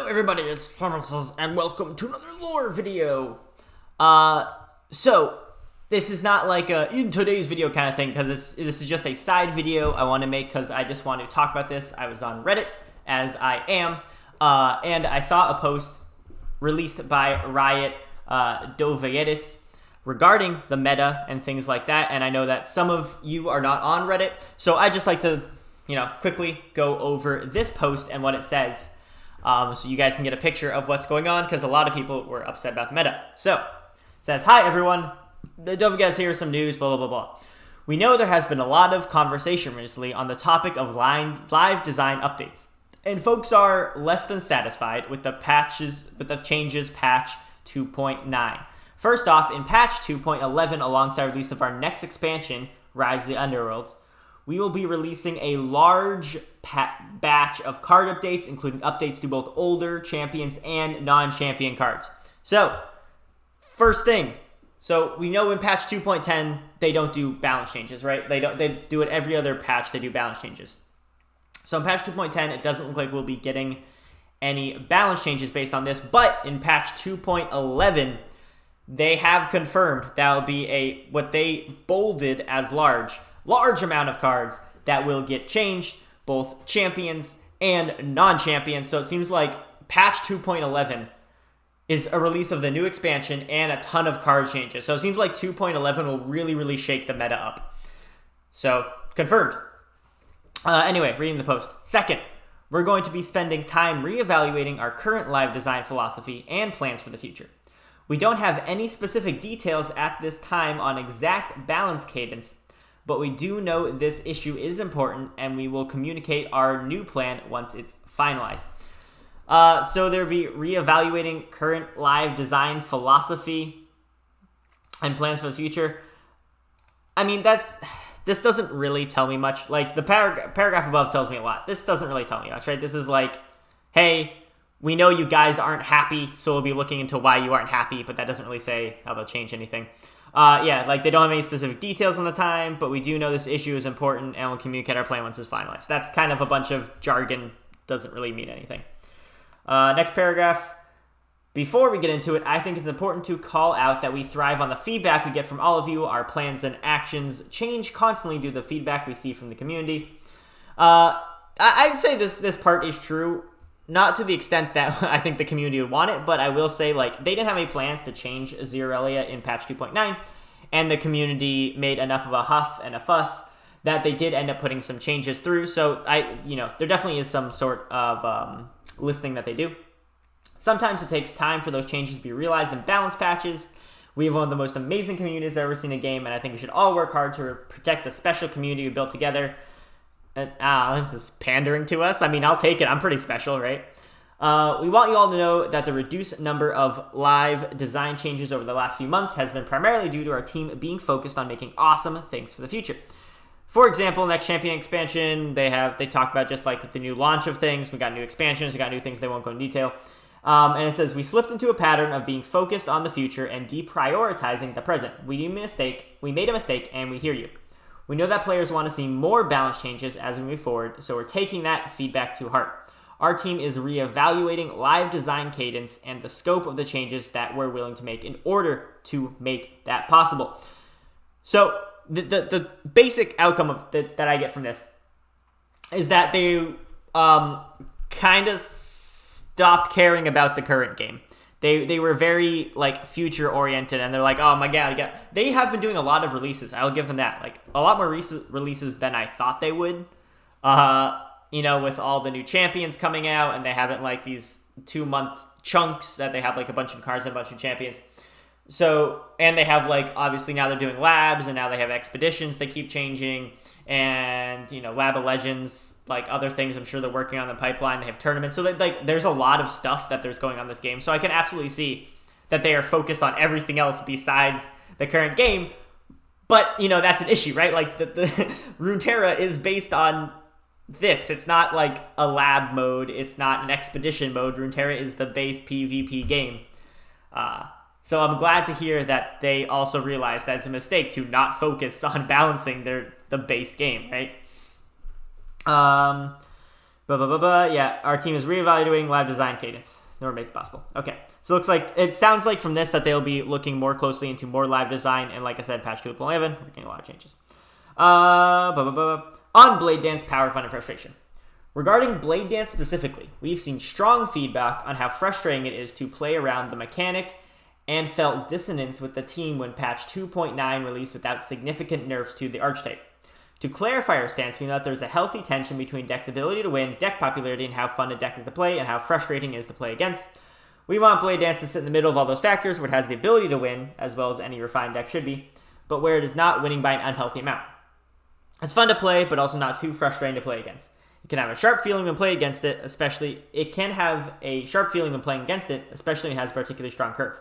Hello everybody, it's hobbitsizz and welcome to another lore video. So this is not like a in today's video kind of thing, because this is just a side video I want to make because I just want to talk about this. I was on Reddit, as I am, and I saw a post released by Riot, Bladedance, regarding the meta and things like that, and I know that some of you are not on Reddit, so I just like to, quickly go over this post and what it says. So you guys can get a picture of what's going on, because a lot of people were upset about the meta. So, it says, "Hi everyone, don't forget to hear some news, blah, blah, blah, blah. We know there has been a lot of conversation recently on the topic of live design updates, and folks are less than satisfied with the changes patch 2.9. First off, in patch 2.11, alongside release of our next expansion, Rise of the Underworlds, we will be releasing a large batch of card updates, including updates to both older champions and non-champion cards." So, first thing, so we know in patch 2.10 they don't do balance changes, right? They do it every other patch. They do balance changes. So in patch 2.10, it doesn't look like we'll be getting any balance changes based on this. But in patch 2.11, they have confirmed that will be what they bolded as large amount of cards that will get changed, both champions and non-champions. So it seems like patch 2.11 is a release of the new expansion and a ton of card changes. So it seems like 2.11 will really, really shake the meta up. So, confirmed. Anyway, reading the post. Second, we're going to be spending time reevaluating our current live design philosophy and plans for the future. We don't have any specific details at this time on exact balance cadence, but we do know this issue is important, and we will communicate our new plan once it's finalized. So they'll be reevaluating current live design philosophy and plans for the future. I mean, this doesn't really tell me much. Like, the paragraph above tells me a lot. This doesn't really tell me much, right? This is like, hey, we know you guys aren't happy, so we'll be looking into why you aren't happy, but that doesn't really say how they'll change anything. Yeah, like, they don't have any specific details on the time, but we do know this issue is important, and we'll communicate our plan once it's finalized. That's kind of a bunch of jargon. Doesn't really mean anything. Next paragraph. Before we get into it, I think it's important to call out that we thrive on the feedback we get from all of you. Our plans and actions change constantly due to the feedback we see from the community. I'd say this part is true, not to the extent that I think the community would want it, but I will say, like, they didn't have any plans to change Zerelia in patch 2.9, and the community made enough of a huff and a fuss that they did end up putting some changes through. So there definitely is some sort of listening that they do. Sometimes it takes time for those changes to be realized in balance patches. We have one of the most amazing communities I've ever seen in a game, and I think we should all work hard to protect the special community we built together. This is pandering to us. I mean, I'll take it. I'm pretty special, right? We want you all to know that the reduced number of live design changes over the last few months has been primarily due to our team being focused on making awesome things for the future. For example, next champion expansion, they talk about just like the new launch of things. We got new expansions, we got new things. They won't go in detail. And it says, we slipped into a pattern of being focused on the future and deprioritizing the present. We made a mistake, and we hear you. We know that players want to see more balance changes as we move forward, so we're taking that feedback to heart. Our team is reevaluating live design cadence and the scope of the changes that we're willing to make in order to make that possible. So the basic outcome that I get from this is that they kind of stopped caring about the current game. They were very, like, future oriented, and they're like, oh my god, they have been doing a lot of releases. I'll give them that. Like, a lot more releases than I thought they would. With all the new champions coming out, and they haven't, like, these 2-month chunks that they have, like, a bunch of cards and a bunch of champions. So, and they have, like, obviously now they're doing labs, and now they have expeditions they keep changing, and, Lab of Legends, like, other things I'm sure they're working on in the pipeline. They have tournaments. So, there's a lot of stuff that there's going on in this game. So I can absolutely see that they are focused on everything else besides the current game. But, that's an issue, right? Like, the Runterra is based on this. It's not, like, a lab mode. It's not an expedition mode. Runterra is the base PvP game. So I'm glad to hear that they also realize that it's a mistake to not focus on balancing the base game, right? Yeah, our team is reevaluating live design cadence. Never make it possible. Okay, so it sounds like from this that they'll be looking more closely into more live design, and like I said, patch 2.11, we're getting a lot of changes. On Bladedance, power, fun, and frustration. Regarding Bladedance specifically, we've seen strong feedback on how frustrating it is to play around the mechanic and felt dissonance with the team when patch 2.9 released without significant nerfs to the archetype. To clarify our stance, we know that there's a healthy tension between deck's ability to win, deck popularity, and how fun a deck is to play, and how frustrating it is to play against. We want Bladedance to sit in the middle of all those factors, where it has the ability to win, as well as any refined deck should be, but where it is not winning by an unhealthy amount. It's fun to play, but also not too frustrating to play against. It can have a sharp feeling when playing against it, especially when it has a particularly strong curve.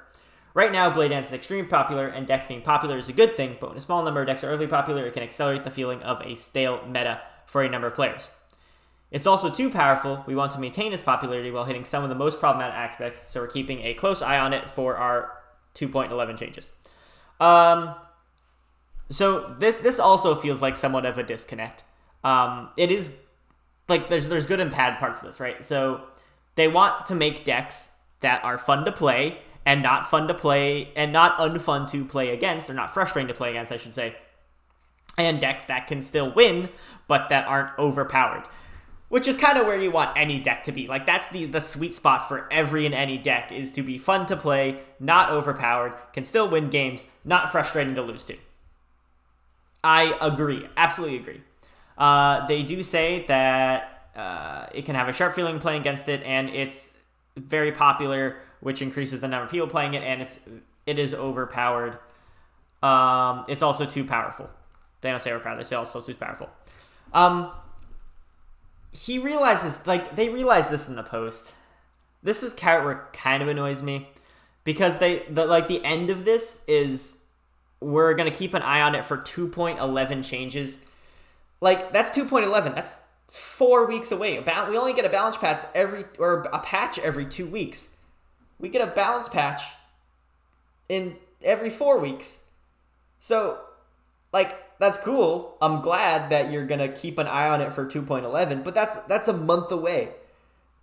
Right now, Bladedance is extremely popular, and decks being popular is a good thing, but when a small number of decks are overly popular, it can accelerate the feeling of a stale meta for a number of players. It's also too powerful. We want to maintain its popularity while hitting some of the most problematic aspects, so we're keeping a close eye on it for our 2.11 changes. So this also feels like somewhat of a disconnect. It is, like, there's good and bad parts of this, right? So they want to make decks that are fun to play, and not fun to play, and not unfun to play against, or not frustrating to play against, I should say. And decks that can still win, but that aren't overpowered. Which is kind of where you want any deck to be. Like, that's the sweet spot for every and any deck, is to be fun to play, not overpowered, can still win games, not frustrating to lose to. I agree. Absolutely agree. They do say that it can have a sharp feeling playing against it, and it's very popular, which increases the number of people playing it, and it is overpowered. It's also too powerful. They don't say overpowered, they say also too powerful. They realize this in the post. This is where it kind of annoys me, because the end of this is we're going to keep an eye on it for 2.11 changes. Like, that's 2.11. That's 4 weeks away. We only get a balance patch every 2 weeks. We get a balance patch in every 4 weeks. So, like, that's cool. I'm glad that you're going to keep an eye on it for 2.11, but that's a month away.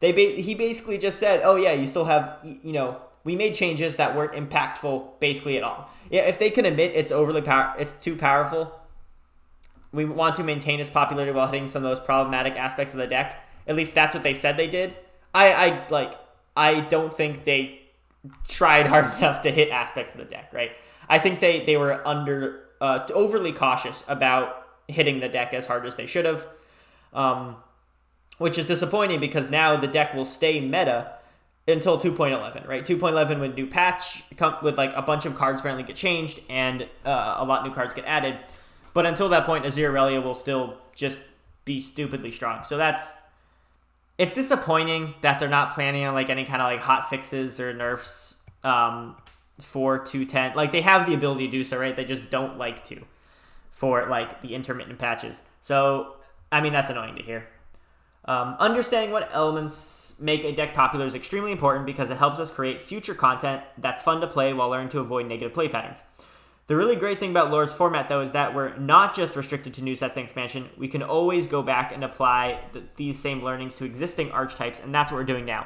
He basically just said, oh yeah, you still have, we made changes that weren't impactful basically at all. Yeah, if they can admit it's it's too powerful, we want to maintain its popularity while hitting some of those problematic aspects of the deck. At least that's what they said they did. I don't think they tried hard enough to hit aspects of the deck, right? I think they were overly cautious about hitting the deck as hard as they should have, which is disappointing because now the deck will stay meta until 2.11, right? 2.11 when new patch with like a bunch of cards apparently get changed and a lot of new cards get added. But until that point, Azir Aurelia will still just be stupidly strong. So it's disappointing that they're not planning on like any kind of like hot fixes or nerfs for 2.10. Like, they have the ability to do so, right? They just don't like to for like the intermittent patches. So, I mean, that's annoying to hear. Understanding what elements make a deck popular is extremely important because it helps us create future content that's fun to play while learning to avoid negative play patterns. The really great thing about Lore's format, though, is that we're not just restricted to new sets and expansion. We can always go back and apply these same learnings to existing archetypes, and that's what we're doing now.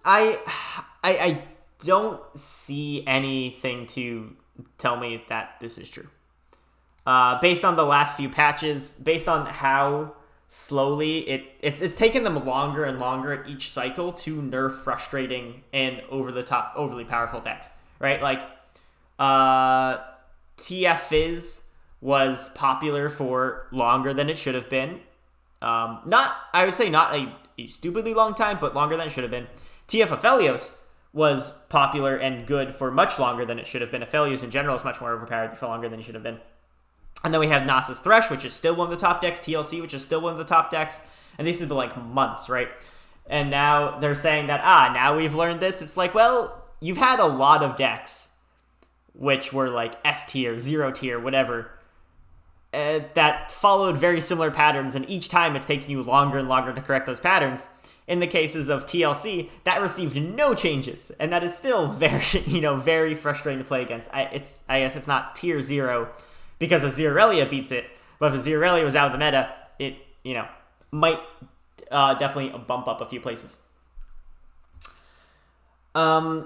I don't see anything to tell me that this is true. Based on the last few patches, based on how slowly it's taken them longer and longer at each cycle to nerf frustrating and over-the-top, overly powerful decks, right? Like, TF Fizz was popular for longer than it should have been. I would say not a stupidly long time, but longer than it should have been. TF Aphelios was popular and good for much longer than it should have been. Aphelios in general is much more overpowered for longer than it should have been. And then we have Nasus Thresh, which is still one of the top decks. TLC, which is still one of the top decks. And these have been like months, right? And now they're saying that, now we've learned this. It's like, well, you've had a lot of decks, which were like S tier, 0 tier, whatever, that followed very similar patterns. And each time it's taking you longer and longer to correct those patterns. In the cases of TLC, that received no changes. And that is still very, very frustrating to play against. I guess it's not tier 0, because a Zeralia beats it. But if a Zeralia was out of the meta, it, might definitely bump up a few places. Yeah,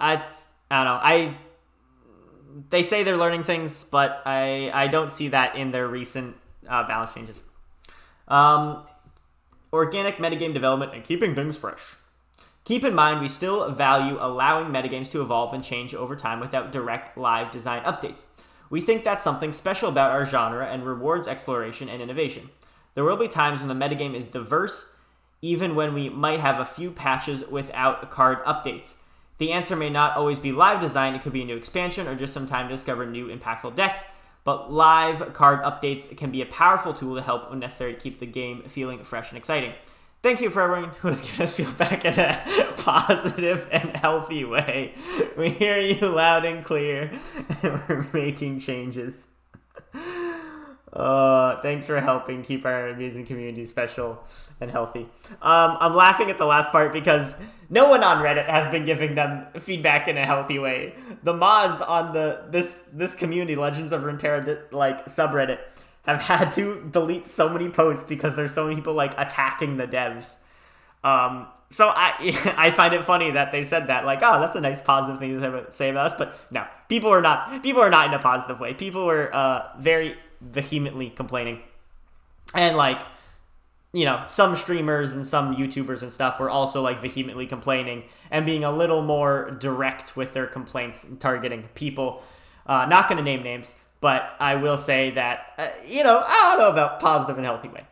I don't know. They say they're learning things, but I don't see that in their recent balance changes. Organic metagame development and keeping things fresh. Keep in mind, we still value allowing metagames to evolve and change over time without direct live design updates. We think that's something special about our genre and rewards exploration and innovation. There will be times when the metagame is diverse, even when we might have a few patches without card updates. The answer may not always be live design, it could be a new expansion or just some time to discover new impactful decks, but live card updates can be a powerful tool to help when necessary to keep the game feeling fresh and exciting. Thank you for everyone who has given us feedback in a positive and healthy way. We hear you loud and clear, and we're making changes. Thanks for helping keep our amazing community special and healthy. I'm laughing at the last part because no one on Reddit has been giving them feedback in a healthy way. The mods on this community, Legends of Runterra, subreddit, have had to delete so many posts because there's so many people attacking the devs. So I find it funny that they said that, oh, that's a nice positive thing to say about us, but no, people are not in a positive way. People were very vehemently complaining, and some streamers and some YouTubers and stuff were also vehemently complaining and being a little more direct with their complaints and targeting people. Not going to name names, but I will say that I don't know about positive and healthy way,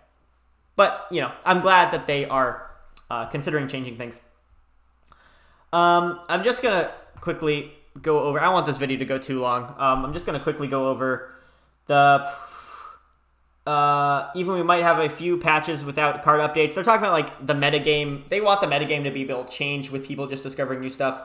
but I'm glad that they are considering changing things. I'm just gonna quickly go over. I don't want this video to go too long. I'm just gonna quickly go over the even we might have a few patches without card updates. They're talking about the metagame. They want the metagame to be able to change with people just discovering new stuff.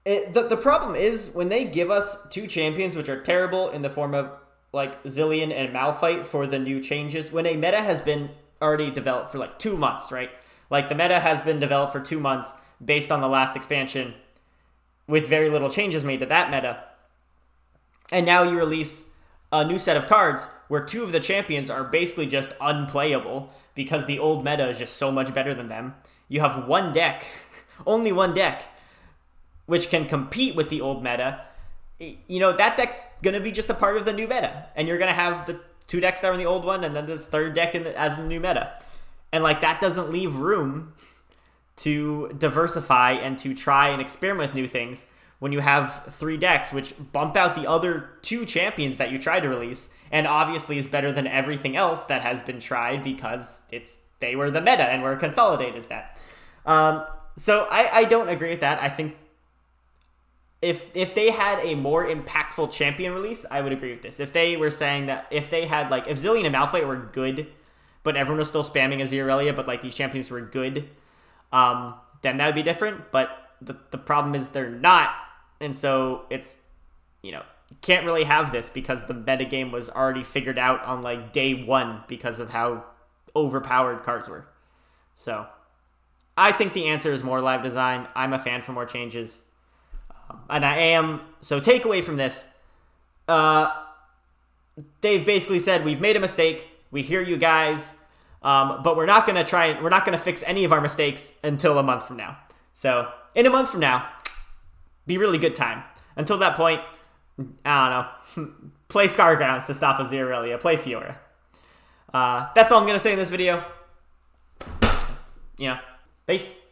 The problem is when they give us two champions which are terrible in the form of Zilean and Malphite for the new changes, when a meta has been already developed for 2 months, right? The meta has been developed for 2 months based on the last expansion with very little changes made to that meta. And now you release a new set of cards where two of the champions are basically just unplayable because the old meta is just so much better than them. You have one deck, only one deck, which can compete with the old meta. That deck's going to be just a part of the new meta. And you're going to have the two decks that are in the old one and then this third deck as the new meta. And that doesn't leave room to diversify and to try and experiment with new things when you have three decks which bump out the other two champions that you tried to release, and obviously is better than everything else that has been tried because they were the meta and were consolidated as that. So I don't agree with that. I think if they had a more impactful champion release, I would agree with this. If they were saying that if they had if Zilean and Malphite were good, but everyone was still spamming a Zeralia, but these champions were good, then that would be different. But the problem is they're not, and so it's you can't really have this because the metagame was already figured out on day one because of how overpowered cards were. So I think the answer is more live design. I'm a fan for more changes, and I am. So takeaway from this, they've basically said we've made a mistake. We hear you guys, but we're not going to fix any of our mistakes until a month from now. So in a month from now, be really good time. Until that point, I don't know, play Scargrounds to stop a Zeralia, play Fiora. That's all I'm going to say in this video. Peace.